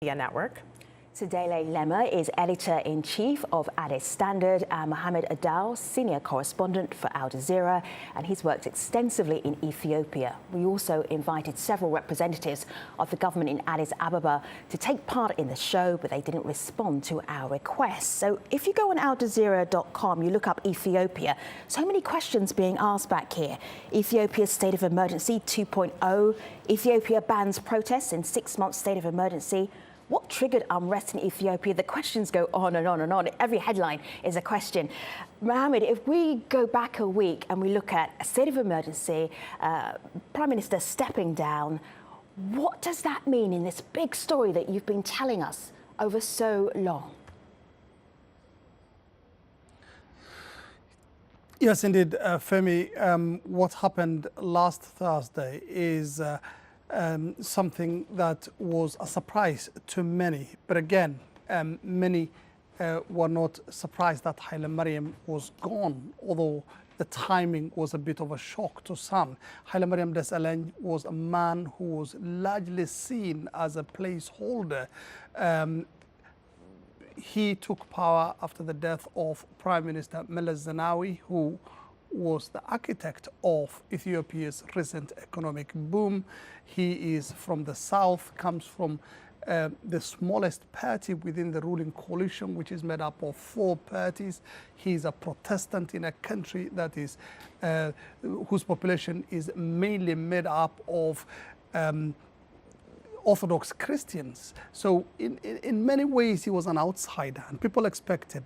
Network. Tsedi Lema is editor-in-chief of Addis Standard and Mohamed Adal, senior correspondent for Aljazeera, and he's worked extensively in Ethiopia. We also invited several representatives of the government in Addis Ababa to take part in the show, but they didn't respond to our request. So if you go on aljazeera.com, you look up Ethiopia, so many questions being asked back here. Ethiopia's state of emergency 2.0, Ethiopia bans protests in 6-month state of emergency. What triggered unrest in Ethiopia? The questions go on and on and on. Every headline is a question. Mohamed, if we go back a week and we look at a state of emergency, Prime Minister stepping down, what does that mean in this big story that you've been telling us over so long? Yes, indeed, Femi. What happened last Thursday is something that was a surprise to many. But again, many were not surprised that Haile Mariam was gone, although the timing was a bit of a shock to some. Haile Mariam Desalegn was a man who was largely seen as a placeholder. He took power after the death of Prime Minister Meles Zenawi, who was the architect of Ethiopia's recent economic boom. He is from the south, comes from the smallest party within the ruling coalition, which is made up of 4 parties. He is a Protestant in a country that is whose population is mainly made up of Orthodox Christians. So in many ways he was an outsider, and people expected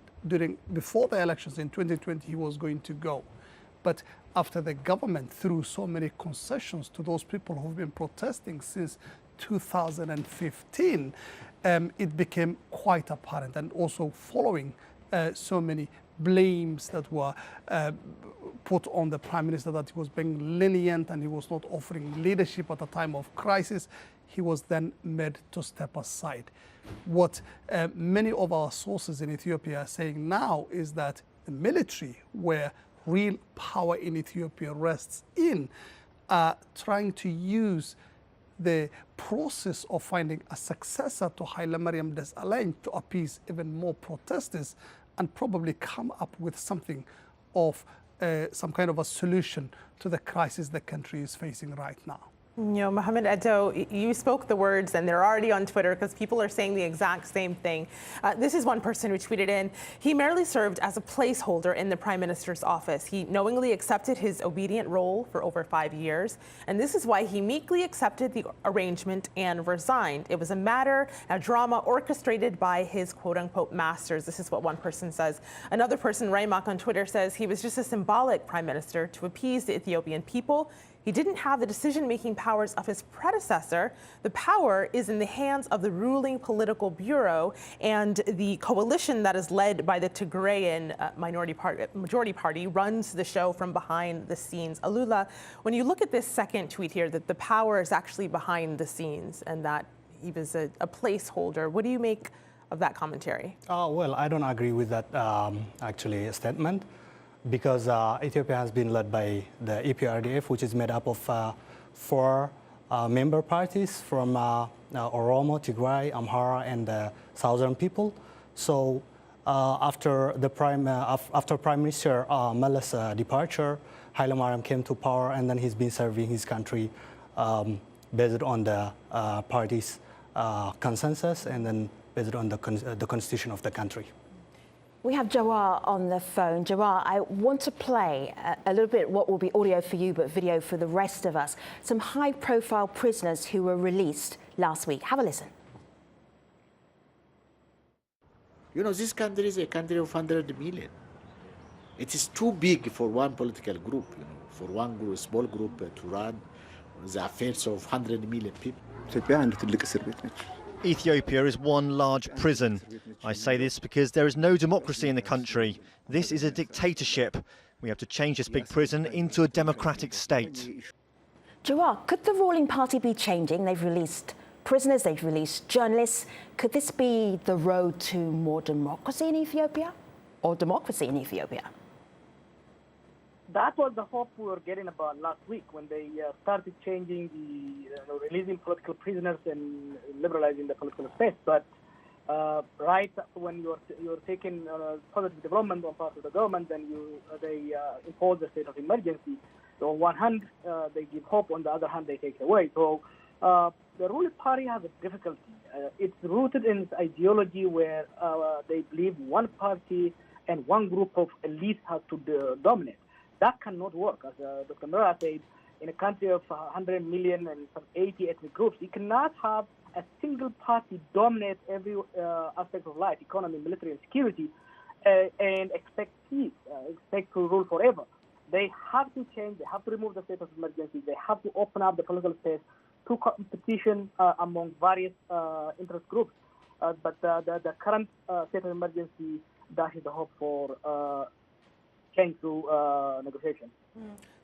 before the elections in 2020 he was going to go. But after the government threw so many concessions to those people who've been protesting since 2015, it became quite apparent, and also following so many blames that were put on the Prime Minister, that he was being lenient and he was not offering leadership at a time of crisis, he was then made to step aside. What many of our sources in Ethiopia are saying now is that the military, where real power in Ethiopia rests in, trying to use the process of finding a successor to Haile Mariam Desalegn to appease even more protesters and probably come up with something of some kind of a solution to the crisis the country is facing right now. You know, Mohamed Edo, you spoke the words and they're already on Twitter because people are saying the exact same thing. This is one person who tweeted in, he merely served as a placeholder in the Prime Minister's office. He knowingly accepted his obedient role for over 5 years, and this is why he meekly accepted the arrangement and resigned. It was a drama orchestrated by his quote-unquote masters. This is what one person says. Another person, Raymak on Twitter, says he was just a symbolic Prime Minister to appease the Ethiopian people. He didn't have the decision-making powers of his predecessor. The power is in the hands of the ruling political bureau and the coalition that is led by the Tigrayan majority party runs the show from behind the scenes. Alula, when you look at this second tweet here, that the power is actually behind the scenes and that he was a placeholder, what do you make of that commentary? Well, I don't agree with that actually statement, because Ethiopia has been led by the EPRDF, which is made up of 4 member parties from Oromo, Tigray, Amhara, and the southern people. So after Prime Minister Meles' departure, Haile Mariam came to power, and then he's been serving his country based on the party's consensus, and then based on the constitution of the country. We have Jawar on the phone. Jawar, I want to play a little bit what will be audio for you, but video for the rest of us. Some high-profile prisoners who were released last week. Have a listen. You know, this country is a country of 100 million. It is too big for one political group, you know, for one group, small group to run the affairs of 100 million people. Ethiopia is one large prison. I say this because there is no democracy in the country. This is a dictatorship. We have to change this big prison into a democratic state. Jawar, could the ruling party be changing? They've released prisoners, they've released journalists. Could this be the road to more democracy in Ethiopia? Or democracy in Ethiopia? that was the hope we were getting about last week when they started changing releasing political prisoners and liberalizing the political space. But right when you're taking positive development on part of the government, then they impose the state of emergency. So on one hand, they give hope; on the other hand, they take it away. So the ruling party has a difficulty. It's rooted in its ideology where they believe one party and one group of elites has to dominate. That cannot work. As Dr. Mura said, in a country of 100 million and some 80 ethnic groups, you cannot have a single party dominate every aspect of life, economy, military, and security, and expect peace, expect to rule forever. They have to change. They have to remove the state of emergency. They have to open up the political space to competition among various interest groups. But the current state of emergency dashes the hope for change through negotiation.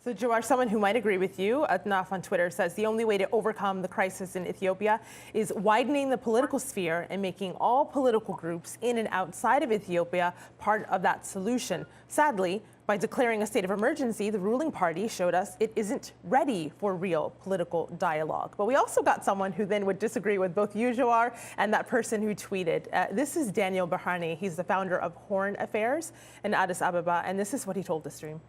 So Jawar, someone who might agree with you, Adnaf on Twitter, says the only way to overcome the crisis in Ethiopia is widening the political sphere and making all political groups in and outside of Ethiopia part of that solution. Sadly, by declaring a state of emergency, the ruling party showed us it isn't ready for real political dialogue. But we also got someone who then would disagree with both you, Jawar, and that person who tweeted. This is Daniel Bahrani. He's the founder of Horn Affairs in Addis Ababa, and this is what he told the stream.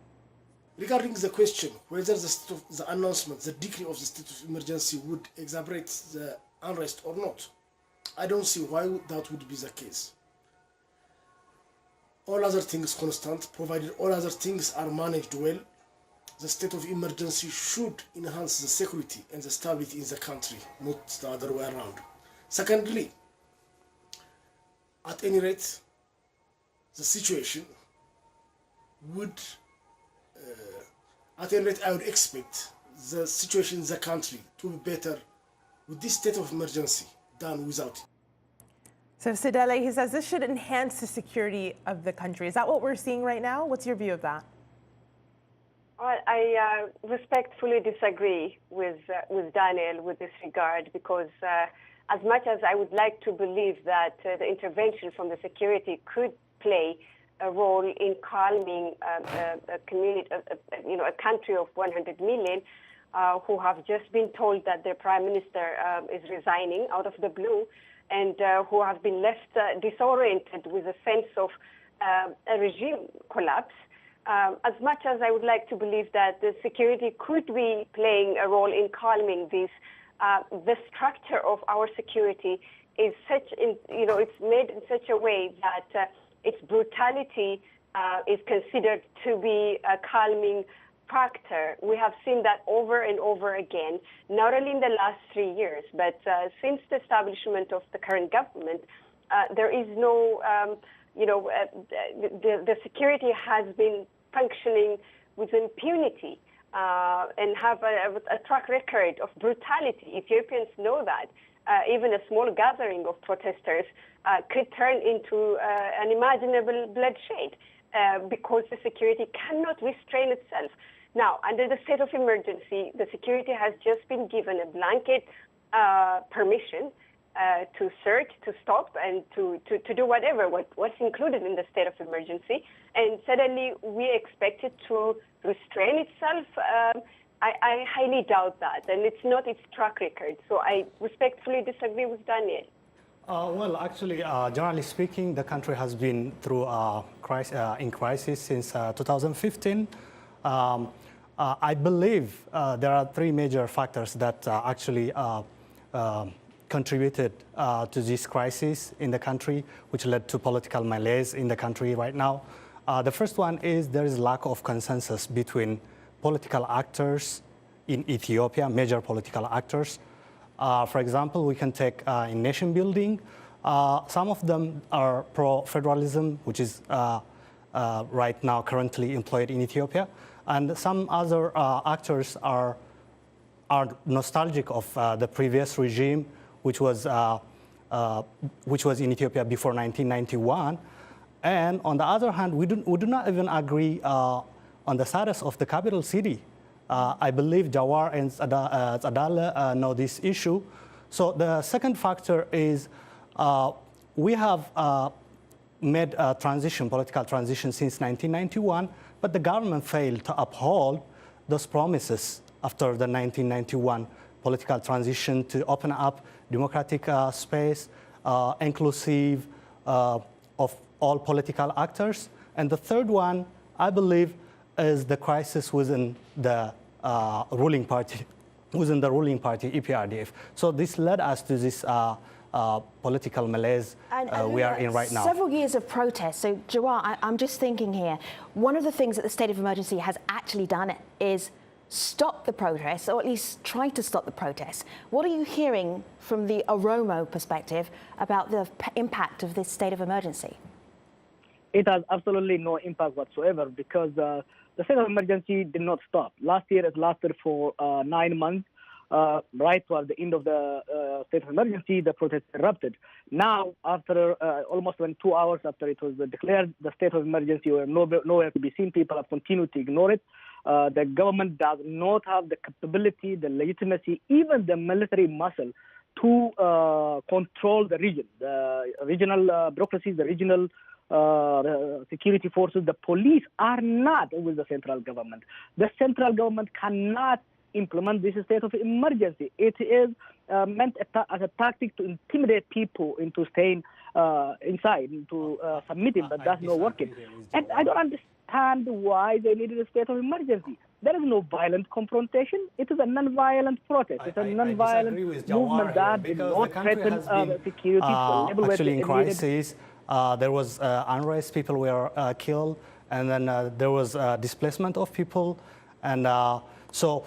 Regarding the question whether the announcement, the decree of the state of emergency would exacerbate the unrest or not, I don't see why that would be the case. All other things constant, provided all other things are managed well, the state of emergency should enhance the security and the stability in the country, not the other way around. Secondly, at any rate, the situation would at any rate, I would expect the situation in the country to be better with this state of emergency than without it. So Sidele, he says this should enhance the security of the country. Is that what we're seeing right now? What's your view of that? Well, I respectfully disagree with Daniel with this regard, because as much as I would like to believe that the intervention from the security could play a role in calming a community, a country of 100 million who have just been told that their prime minister is resigning out of the blue, and who have been left disoriented with a sense of a regime collapse. As much as I would like to believe that the security could be playing a role in calming this, the structure of our security is it's made in such a way that its brutality is considered to be a calming factor. We have seen that over and over again, not only in the last 3 years, but since the establishment of the current government, there is no, the security has been functioning with impunity and have a track record of brutality. Ethiopians know that. Even a small gathering of protesters could turn into unimaginable bloodshed because the security cannot restrain itself. Now, under the state of emergency, the security has just been given a blanket permission to search, to stop, and to do whatever, what's included in the state of emergency. And suddenly we expect it to restrain itself. I highly doubt that, and it's not its track record. So I respectfully disagree with Daniel. Well, actually, generally speaking, the country has been through in crisis since 2015. I believe there are three major factors that actually contributed to this crisis in the country, which led to political malaise in the country right now. The first one is there is lack of consensus between political actors in Ethiopia, major political actors. For example, we can take in nation building. Some of them are pro-federalism, which is right now currently employed in Ethiopia. And some other actors are nostalgic of the previous regime, which was in Ethiopia before 1991. And on the other hand, we do not even agree on the status of the capital city. I believe Jawar and Tsedi know this issue. So the second factor is we have made a political transition since 1991, but the government failed to uphold those promises after the 1991 political transition to open up democratic space, inclusive of all political actors. And the third one, I believe, is the crisis within the ruling party, EPRDF. So this led us to this political malaise we are in right now. Several years of protests. So, Jawar, I'm just thinking here, one of the things that the state of emergency has actually done is stop the protests, or at least try to stop the protests. What are you hearing from the Oromo perspective about the impact of this state of emergency? It has absolutely no impact whatsoever because the state of emergency did not stop. Last year it lasted for 9 months. Right toward the end of the state of emergency, the protests erupted. Now, after almost 2 hours after it was declared the state of emergency, were nowhere to be seen, people have continued to ignore it. The government does not have the capability, the legitimacy, even the military muscle to control the region. The regional bureaucracies, the regional security forces, the police are not with the central government. The central government cannot implement this state of emergency. It is meant as a tactic to intimidate people into staying inside, into submitting, but that's not working. And I don't understand why they needed a state of emergency. There is no violent confrontation. It is a non-violent protest. It's a non-violent movement that did not threaten security. Actually, in crisis, there was unrest. People were killed, and then there was displacement of people, and so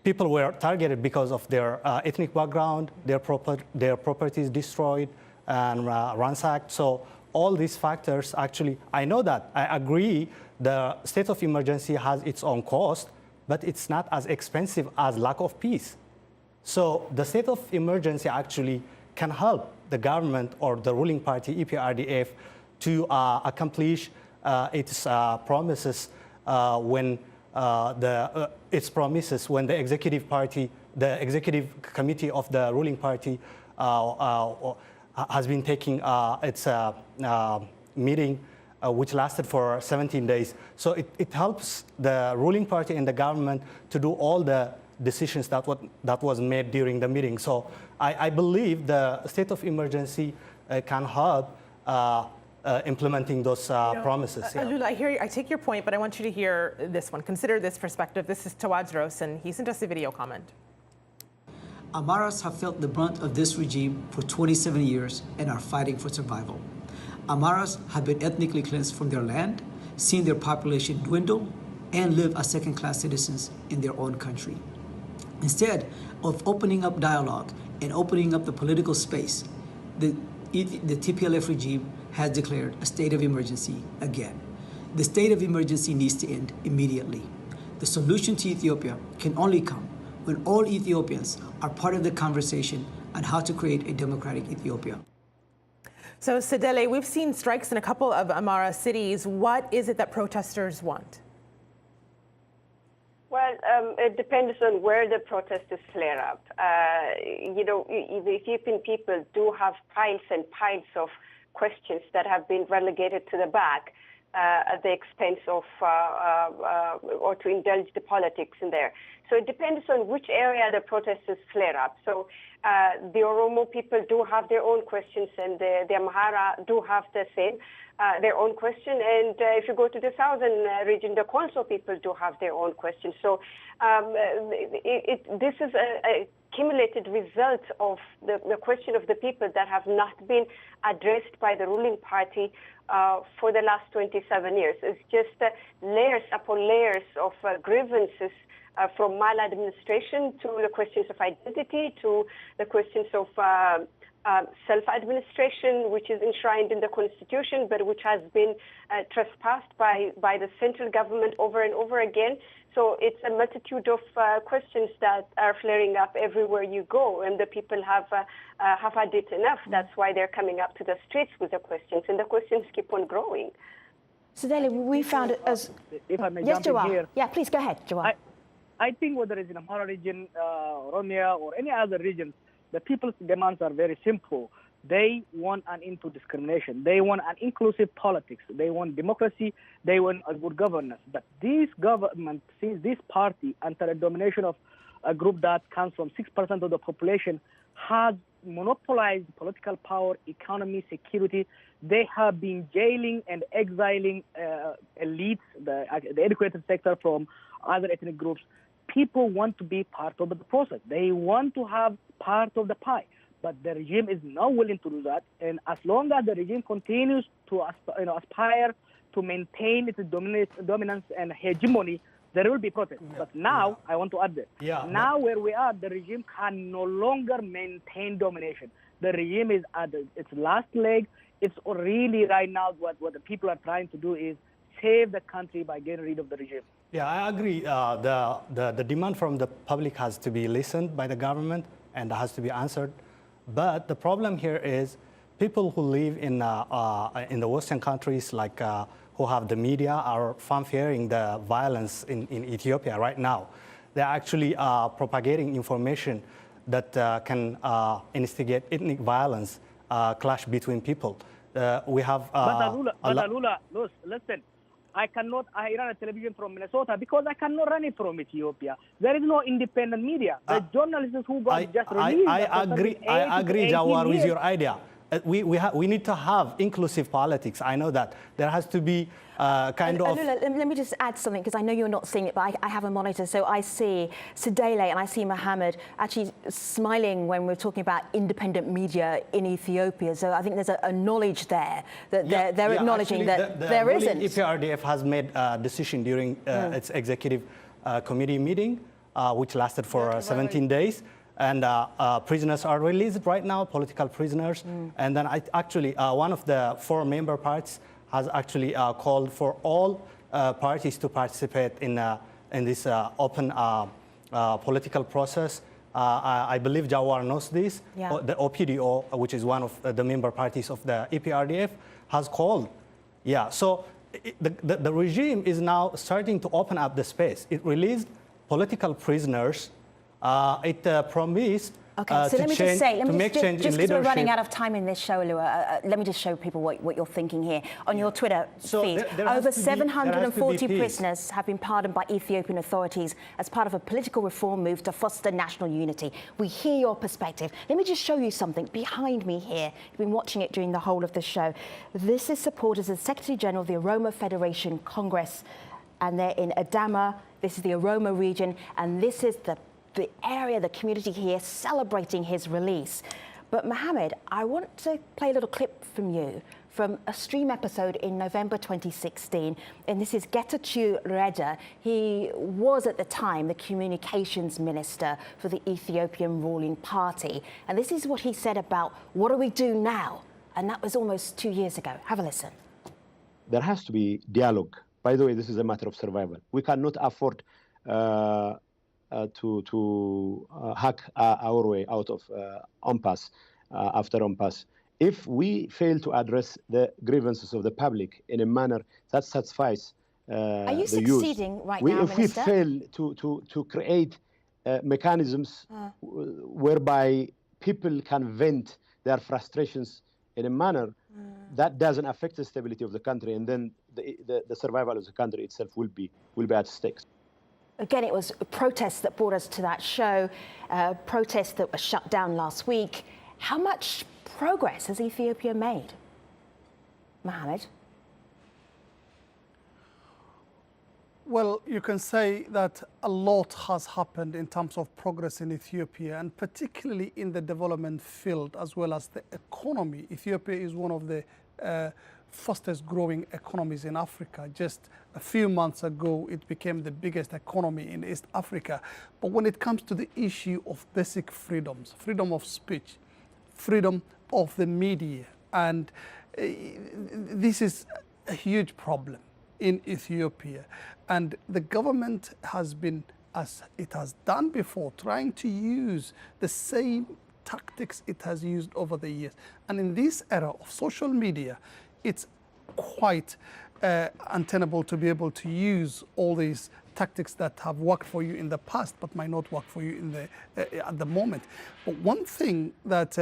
people were targeted because of their ethnic background, their properties destroyed and ransacked. So all these factors, actually, I know that. I agree the state of emergency has its own cost, but it's not as expensive as lack of peace. So the state of emergency actually can help the government or the ruling party, EPRDF, to accomplish its promises when when the executive party, the executive committee of the ruling party has been taking its meeting, which lasted for 17 days. So it helps the ruling party and the government to do all the decisions that was made during the meeting. So I believe the state of emergency can help implementing those promises. Alula, I take your point, but I want you to hear this one. Consider this perspective. This is Tawadros, and he sent us a video comment. Amaras have felt the brunt of this regime for 27 years and are fighting for survival. Amaras have been ethnically cleansed from their land, seen their population dwindle, and live as second-class citizens in their own country. Instead of opening up dialogue and opening up the political space, the TPLF regime has declared a state of emergency again. The state of emergency needs to end immediately. The solution to Ethiopia can only come when all Ethiopians are part of the conversation on how to create a democratic Ethiopia. So, Sedele, we've seen strikes in a couple of Amara cities. What is it that protesters want? Well, it depends on where the protests flare up. The Ethiopian people do have piles and piles of questions that have been relegated to the back at the expense of, or to indulge the politics in there. So it depends on which area the protests flare up. So the Oromo people do have their own questions, and the Amhara do have the same, their own question. And if you go to the southern region, the Konso people do have their own questions. So this is a accumulated result of the question of the people that have not been addressed by the ruling party for the last 27 years. It's just layers upon layers of grievances from maladministration to the questions of identity, to the questions of self-administration, which is enshrined in the Constitution, but which has been trespassed by the central government over and over again. So it's a multitude of questions that are flaring up everywhere you go, and the people have had it enough. That's why they're coming up to the streets with the questions, and the questions keep on growing. So, Dele, we found it as... If I may yes, jump Jawar. in here. Yeah, please go ahead, Jawar. I think whether it's in Amhara region, Oromia, or any other region, the people's demands are very simple. They want an end to discrimination. They want an inclusive politics. They want democracy. They want a good governance. But this government, since this party, under the domination of a group that comes from 6% of the population, has monopolized political power, economy, security. They have been jailing and exiling elites, the educated sector from other ethnic groups. People want to be part of the process. They want to have part of the pie. But the regime is not willing to do that. And as long as the regime continues to aspire to maintain its dominance and hegemony, there will be protests. But now, I want to add this. Now where we are, the regime can no longer maintain domination. The regime is at its last leg. It's really right now what the people are trying to do is save the country by getting rid of the regime. Yeah, I agree. The demand from the public has to be listened by the government and has to be answered. But the problem here is people who live in the Western countries, like who have the media, are fanfaring the violence in Ethiopia right now. They're actually propagating information that can instigate ethnic violence, clash between people. We have. Alula, listen. I run a television from Minnesota because I cannot run it from Ethiopia. There is no independent media. The journalists who got just released. I agree, Jawar, with your idea. We need to have inclusive politics. I know that. There has to be kind of... Alula, let me just add something, because I know you're not seeing it, but I have a monitor. So I see Tsedi and I see Mohamed actually smiling when we're talking about independent media in Ethiopia. So I think there's a knowledge there that they're acknowledging that there isn't. The EPRDF has made a decision during its executive committee meeting, which lasted for 17 days. And prisoners are released right now, political prisoners. And then one of the 4 member parties has actually called for all parties to participate in this open political process. I believe Jawar knows this. Yeah. The OPDO, which is one of the member parties of the EPRDF, has called. Yeah, so the regime is now starting to open up the space. It released political prisoners. It promised so let me just say, change just because we're running out of time in this show, Alula, let me just show people what you're thinking here. On your Twitter feed, over 740 prisoners have been pardoned by Ethiopian authorities as part of a political reform move to foster national unity. We hear your perspective. Let me just show you something behind me here. You've been watching it during the whole of the show. This is supporters of the Secretary General of the Oromo Federation Congress, and they're in Adama. This is the Oromo region, and this is the area, the community here celebrating his release. But Mohamed, I want to play a little clip from you from a stream episode in November 2016, and this is Getachew Reda. He was at the time the communications minister for the Ethiopian ruling party, and this is what he said about what do we do now, and that was almost 2 years ago. Have a listen. There has to be dialogue. By the way, this is a matter of survival. We cannot afford to hack our way out of impasse after impasse. If we fail to address the grievances of the public in a manner that satisfies Are you succeeding right now, if Minister? we fail to create mechanisms whereby people can vent their frustrations in a manner that doesn't affect the stability of the country, and then the survival of the country itself will be at stake. Again, it was protests that brought us to that show, protests that were shut down last week. How much progress has Ethiopia made? Mohamed? Well, you can say that a lot has happened in terms of progress in Ethiopia, and particularly in the development field as well as the economy. Ethiopia is one of the fastest growing economies in Africa. Just a few months ago, it became the biggest economy in East Africa. But when it comes to the issue of basic freedoms, freedom of speech, freedom of the media, and this is a huge problem in Ethiopia. And the government has been, as it has done before, trying to use the same tactics it has used over the years. And in this era of social media, it's quite untenable to be able to use all these tactics that have worked for you in the past but might not work for you in at the moment. But one thing that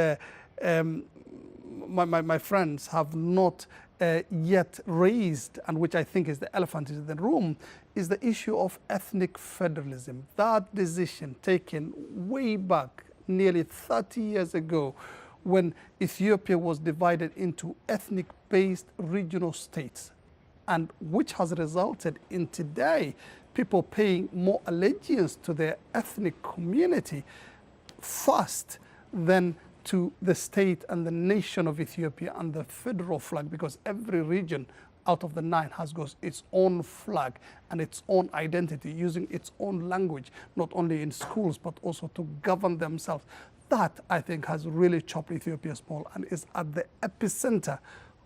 my friends have not yet raised, and which I think is the elephant in the room, is the issue of ethnic federalism. That decision taken way back nearly 30 years ago, when Ethiopia was divided into ethnic-based regional states, and which has resulted in today people paying more allegiance to their ethnic community first than to the state and the nation of Ethiopia and the federal flag, because every region out of the 9 has got its own flag and its own identity, using its own language, not only in schools, but also to govern themselves. That, I think, has really chopped Ethiopia small and is at the epicenter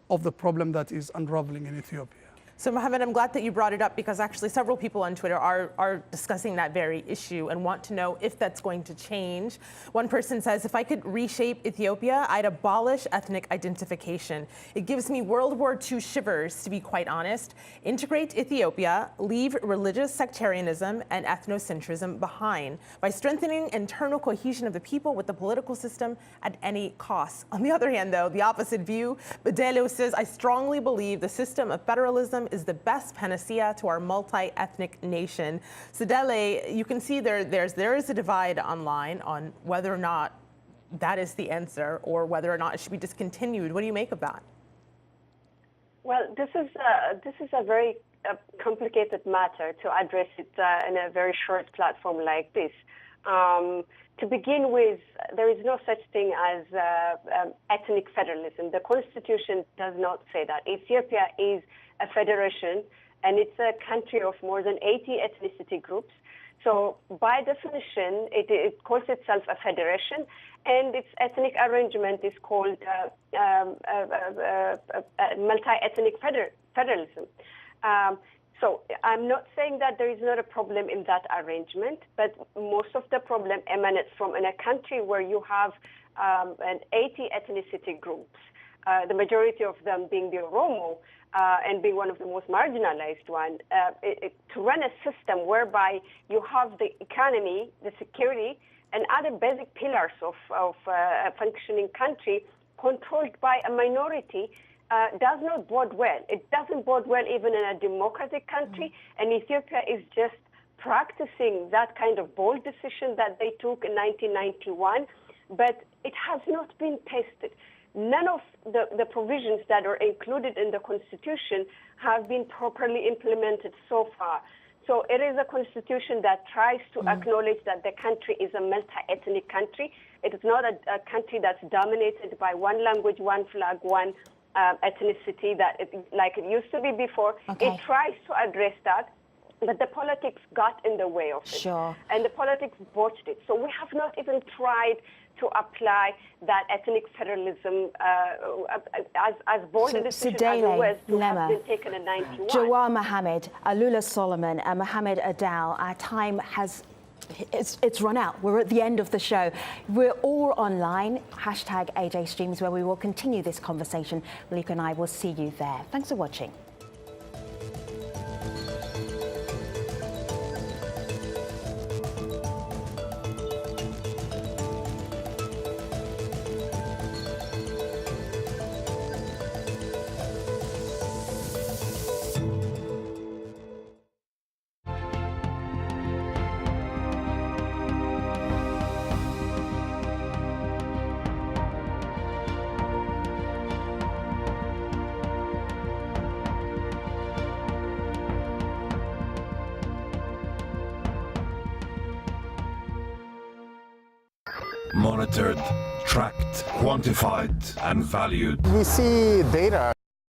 of the problem that is unraveling in Ethiopia. So, Mohamed, I'm glad that you brought it up, because actually several people on Twitter are discussing that very issue and want to know if that's going to change. One person says, if I could reshape Ethiopia, I'd abolish ethnic identification. It gives me World War II shivers, to be quite honest. Integrate Ethiopia, leave religious sectarianism and ethnocentrism behind by strengthening internal cohesion of the people with the political system at any cost. On the other hand, though, the opposite view, Bedelo says, I strongly believe the system of federalism is the best panacea to our multi-ethnic nation. Sedele, you can see there is a divide online on whether or not that is the answer or whether or not it should be discontinued. What do you make of that? Well, this is a very complicated matter to address it in a very short platform like this. To begin with, there is no such thing as ethnic federalism. The Constitution does not say that. Ethiopia is a federation, and it's a country of more than 80 ethnicity groups. So by definition, it calls itself a federation, and its ethnic arrangement is called multi-ethnic federalism. So I'm not saying that there is not a problem in that arrangement, but most of the problem emanates from in a country where you have 80 ethnicity groups, the majority of them being the Oromo, and being one of the most marginalized one, to run a system whereby you have the economy, the security, and other basic pillars of a functioning country controlled by a minority does not bode well. It doesn't bode well even in a democratic country, and Ethiopia is just practicing that kind of bold decision that they took in 1991, but it has not been tested. None of the provisions that are included in the Constitution have been properly implemented so far. So it is a constitution that tries to acknowledge that the country is a multi-ethnic country. It is not a country that's dominated by one language, one flag, one ethnicity like it used to be before. Okay. It tries to address that, but the politics got in the way of it. Sure. And the politics botched it. So we have not even tried to apply that ethnic federalism as bold a decision as it was to have been taken in 91. Jawar Mohamed, Alula Solomon, and Mohamed Adal, our time has it's run out. We're at the end of the show. We're all online, hashtag AJ Streams, where we will continue this conversation. Malika and I will see you there. Thanks for watching. Monitored, tracked, quantified, and valued. We see data